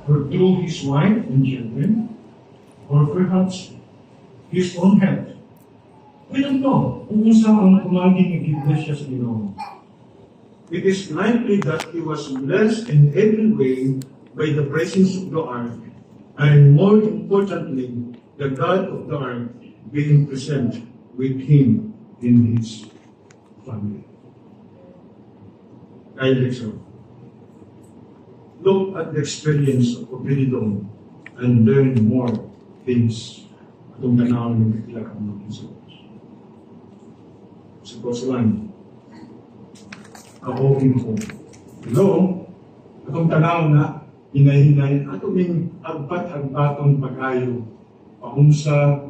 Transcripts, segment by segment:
or through his wife and children, or perhaps his own health. We don't know kung saan ang kumaging iglesia sa Ginoo. It is likely that he was blessed in every way by the presence of the ark, and more importantly, the God of the ark being present with him in his family. Kindly so. Look at the experience of Obed-Edom and learn more things atong tanawin ng bigla kang mag-isip. Suppose lang, ako ko. Hello? Atong tanaw na, hinay-hinay, ato ming agpat-agbatong pag-ayo, paunsa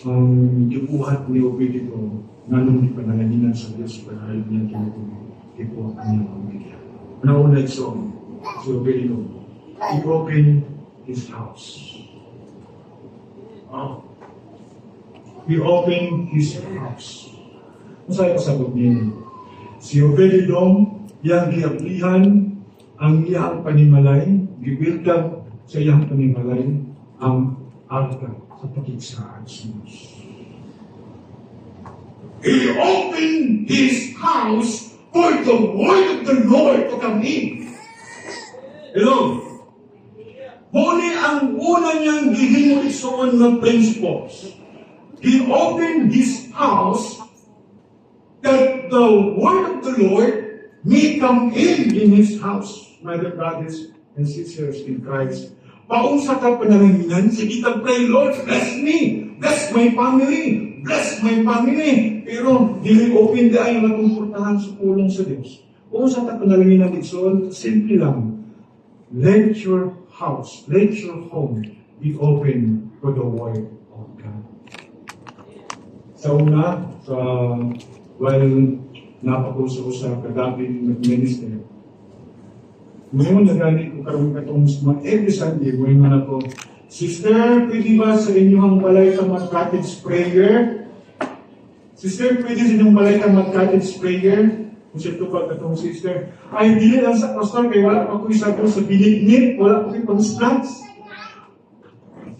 ang gibuhat ni Obed-Edom, nanong ipanalaninan sa Diyos, pag-ayo niya gibuhat niya ang bigla. Nauna ito, si Obed-Edom, he opened his house. He opened his house. Masaya ko sa niya. Si Obed-Edom, iyang giaplihan ang iyang panimalay, gibiltag sa iyang panimalay ang arka sa pakigsaan sa Diyos. He opened his house for the word of the Lord to come in. Hello? Muli ang una niyang gihinulison ng principles. He opened his house that the word of the Lord may come in his house. My dear brothers and sisters in Christ, paunsa ka panalangin, sige pray, Lord, bless me, bless my family, bless my family. Pero, dili open di ay matungkurtahan sa pulong sa Diyos. Paunsa ka panalangin ng Diyos, simple lang. Let your house, let your home be open for the word of God. Sa una, while napakusa-usa kadapin mag-minister, ngayon nagani ko karoon katong every Sunday, ngayon na ako, Sister, pwede ba sa inyong balay ka mag-cottage prayer? Sister, pwede sa inyong balay ka mag-cottage prayer? Kung siya ito ba katong sister, ay, dili lang sa pastor, kaya wala pa ko isa ko sa bilig-nit, wala ko pang snacks.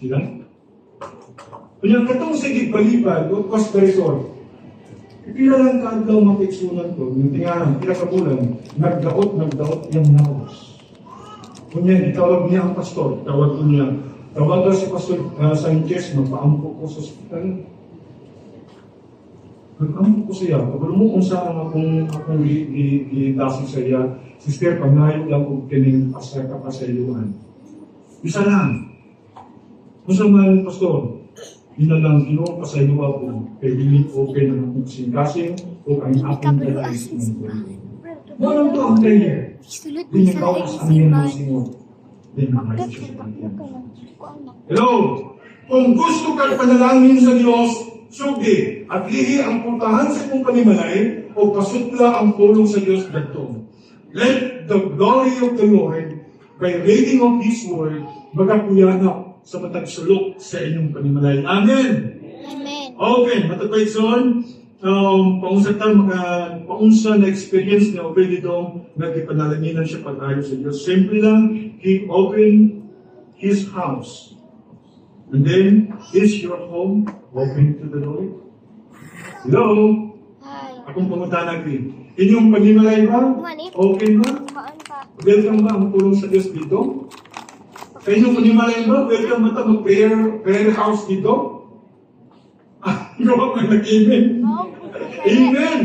Sila? Kung katong sige palipad, what was the result? Pila lang kaadlaw mapiksunan ko, yung tingahan, pila ka bulan, nagdaot yung naos. Kunya, itawag niya ang pastor, tawag daw si Pastor Sanchez, magpaampo ko sa hospital. Nag-ampo ko siya, pagkalo mo kung saan akong i-dasig sa iya, Sister, pagnayo lang kung kining kapasayuan. Isa lang. Kung saan man, Pastor, yun na lang, Ginoo, pasayuwa po, kay dilit open ang akong singkasing o ang akong dalays ng buhay. Walang to ang prayer. Dinikawas ang iyon ng Singo. Hello! Kung gusto ka panalangin sa Diyos, sugi at lihi ang puntahan sa iyong panimalay o pasutla ang pulong sa Diyos dagto. Let the glory of the Lord, by reading of His Word, magapuyanap sa matagsulok sa inyong panimalay. Amen! Amen. Okay, matagpay son, paunsa na experience ni Obed-Edom, nagkipanalangin siya pag-ayo sa Diyos. Simple lang, he opened his house. And then, is your home open to the Lord? Hello? Hi. Akong pangutanag din. Inyong panimalay ba? Open ba? Welcome ba ang tulong sa Diyos dito? Sa inyong panimalay ba? Welcome ba ito mag-prayer house dito? Gawa ka nag-amen. Amen!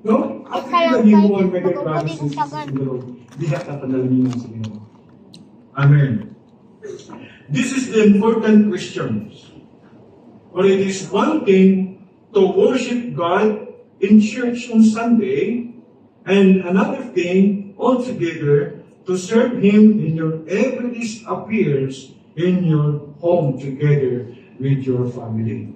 No? At hindi mo ang mga promises sa Lord. Diha ka panalangin sa Ginoo. Amen. This is the important question. For it is one thing to worship God in church on Sunday, and another thing altogether to serve Him in your everyday affairs in your home together with your family.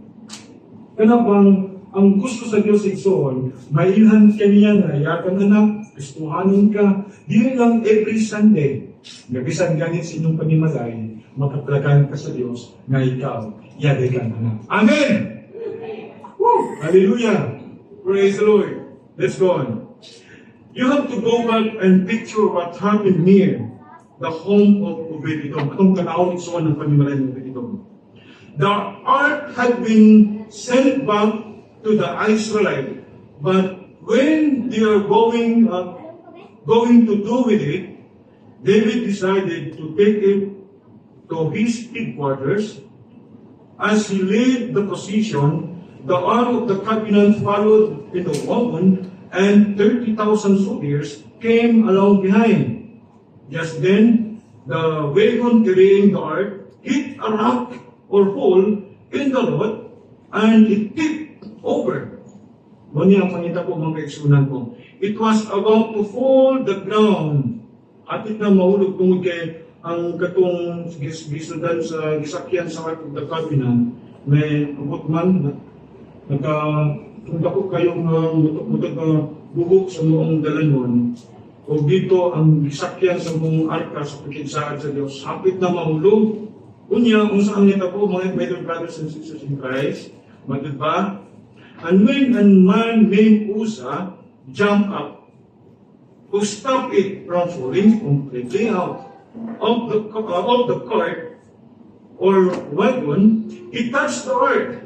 Kaya bang ang gusto sa Diyos igsoon, mailhan ka niya na yakan anak, gustuhanin ka, di lang every Sunday. Nabisan ganit sa inyong panimalay, makaplagan ka sa Diyos na ikaw, yaday ka anak. Amen! Woo! Hallelujah! Praise the Lord! Let's go on. You have to go back and picture what happened here the home of Obed-Edom. Atong kanaon isuon ng panimalay ng Obed-Edom. The ark had been sent back to the Israelites, but when they are going to do with it, David decided to take it to his headquarters. As he laid the position, the ark of the covenant followed in the wagon, and 30,000 soldiers came along behind. Just then, the wagon carrying the ark hit a rock or hole in the road, and it tipped over. Muna ang pangita ko mga kaigsunan ko. It was about to fall the ground. Atit na mahulog tungod kay ang katong gisudan sa gisakyan sa Ark of the Covenant, may abot man nagkakundako kayong buhok sa noong dalanon, o dito ang gisakyan sa mong arka sa pagkinsaan sa Diyos, hapit na mahulog. Unya, kung saan nito po, mga brothers and sisters in Christ, magod ba? And when a man named Uzzah jumped up to stop it from falling completely out of the cart or wagon, he touched the earth,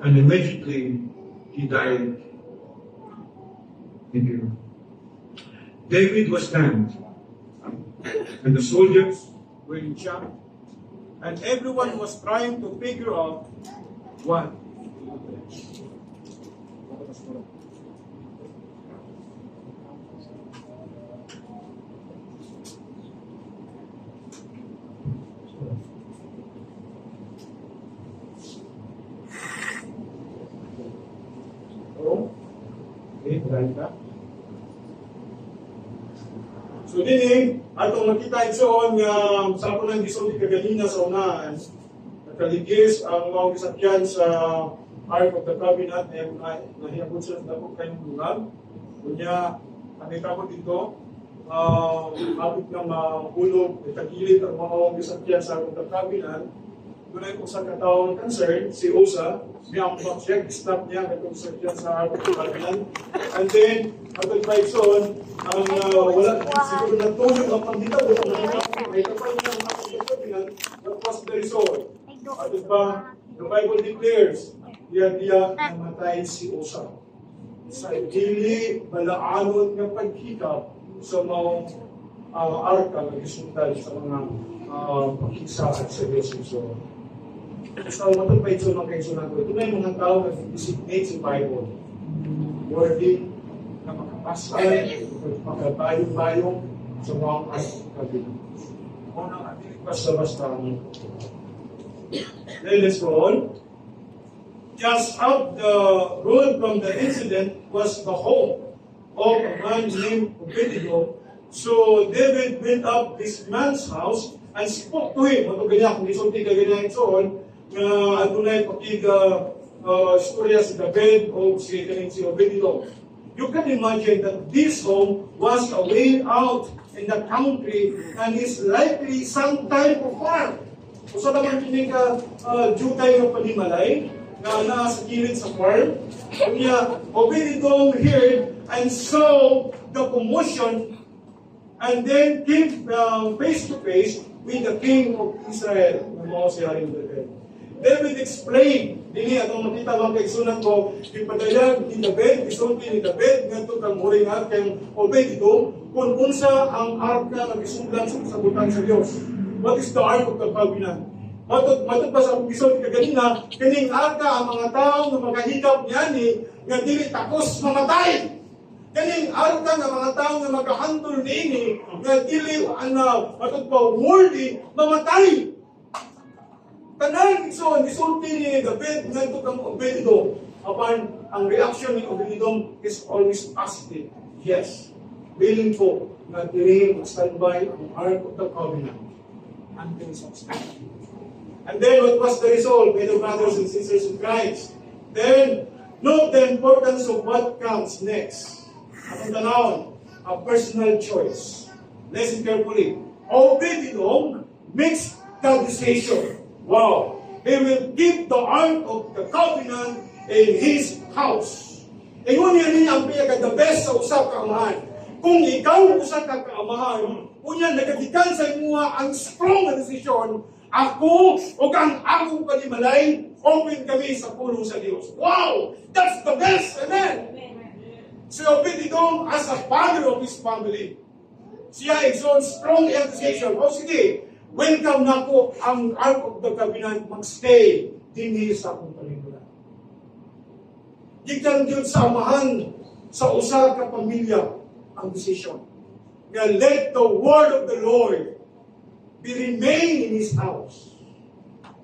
and immediately he died. Thank you. David was damned, and the soldiers were in shock, and everyone was trying to figure out what. So din atong makita igsoon nga sa ako nang gisulti kaganina sa unahan, nakaligis ang mga gisakyan sa Ark of the Covenant na nahiyabot sa dako kayong lugar. Kunya, nakita ko dito, hapit na mahulog, itagilid ang mga gisakyan sa Ark of the Covenant. Doon ay kung sa katawang concern, si Uzzah, miyambak siya, stop niya itong sakyan sa Ark of the Covenant. And then, atong paikson, ang wala, siguro natulog ang pandita ko, may kapal niya ang Ark of the Covenant, that was the result. At ba, the Bible declares, diya namatay si Uzzah. Sa dili balaanon ng paghikap sa mga arka na gisundan sa mga pakigsaan sa Diyos. So, sa matong paitso ng kaisunan ko, ito na yung mga tao na designate sa Bible. Worthy na makapasay, makabayong-bayong sa mga kabilang. Unang ating basta-basta mo. Then let's go on. Just up the road from the incident was the home of a man named Obed-Edom. So David went up this man's house and spoke to him. Ito ganyan, kung isulti ka ganyan itoon, na adunay istorya si David o si Obed-Edom. You can imagine that this home was a way out in the country and is likely some type of farm. Kung sa naman kini ka jutay ng panimalay, na nasa kilid sa farm, kanya Obed-Edom heard and saw the commotion and then came face to face with the king of Israel, ng mga siyaring David. David explained, dili atong makita lang kay sunan ko, ipadayag ni David, isulti ni David, ngadto kang muringat kay Obed-Edom, kung unsa ang arka nga gisugdan sa kasabutan sa Dios. What is the Ark of the Covenant? Matod pa sa episode kaganina, kining arka ang mga tao nga magahigap niani nga dili takos mamatay. Kining arka nga mga tao nga magahantol niini nga dili matod pa worthy mamatay. Tanan igsoon gisulti ni David ngadto kang Obed-Edom. Apan ang reaction ni Obed-Edom is always positive. Yes, willing ko nga dili mag-standby ang Ark of the Covenant until substantial. And then what was the result, my brothers and sisters in Christ? Then, note the importance of what comes next. Atong tanawon, a personal choice. Listen carefully. Obed-Edom makes the decision. Wow! He will keep the Ark of the Covenant in his house. Ingon niya ang pinaka the best sa usa ka amahan. Kung ikaw usa ka kaamahan, Unya, nagagikan sa imuha ang strong na desisyon, ako o kang akong panimalay, open kami sa pulong sa Diyos. Wow! That's the best! Amen! Si Obed-Edom as a father of his family, siya exon strong decision. O sige, welcome na po ang Ark of the Covenant magstay din sa akong panimula. Gikan yun sa amahan sa usa ka pamilya ang decision. Nga let the word of the Lord be remain in His house.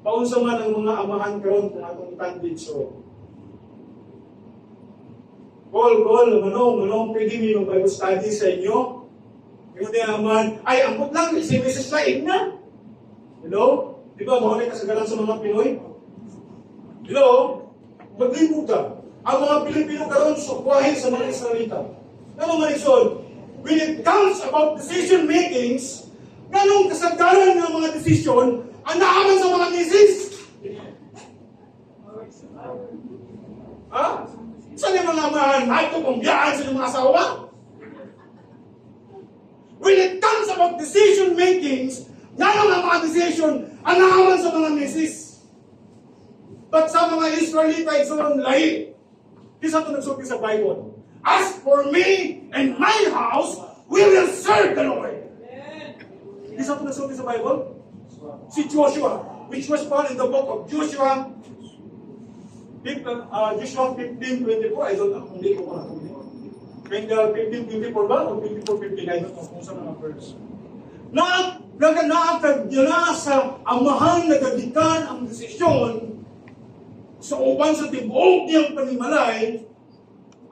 Paunsa man ang mga amahan karon kung atong itandid so. Manong, pwede mo yung Bible study sa inyo. Yung naman, ay, ambot lang, si Mrs. Laing na. Hello? Di ba, mahuli kasagalan sa mga Pinoy? Hello? Maglibutan. Ang mga Pilipino karon sukwahin sa mga Israelita. Ano man ison? When it comes about decision makings, ganong kasagalan ng mga desisyon, ang naaman sa mga misis. Ha? Saan yung mga mahal ko kung biyaan sa mga asawa? When it comes about decision makings, ganong ang mga decision, ang naaman sa mga misis. But sa mga Israelita, isurang lahi. Kisa ito nagsulti sa Bible. As for me and my house, we will serve the Lord. Kisa ito nagsulti sa Bible? Si Joshua, which was found in the book of Joshua, Joshua 15:24, I don't know, hindi ko makakuli. 15:24 ba? O 24:15, I don't know kung saan mga verse. Nakakagdala sa amahan na gadikan ang desisyon sa uban sa tibuok niyang panimalay,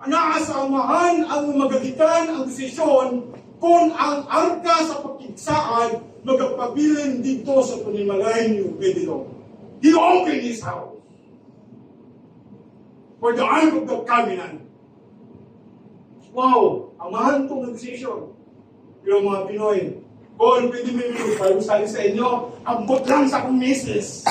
naasamahan ang magadikan ang desisyon kung ang arka sa pagkigsaan magpabilin dito sa panimalay ni Obed-Edom. He opened his house for the Ark of the Covenant. Wow! Amahan itong desisyon. Pero mga Pinoy, kung pwede may Bible study sa inyo, ambot lang sa akong misis.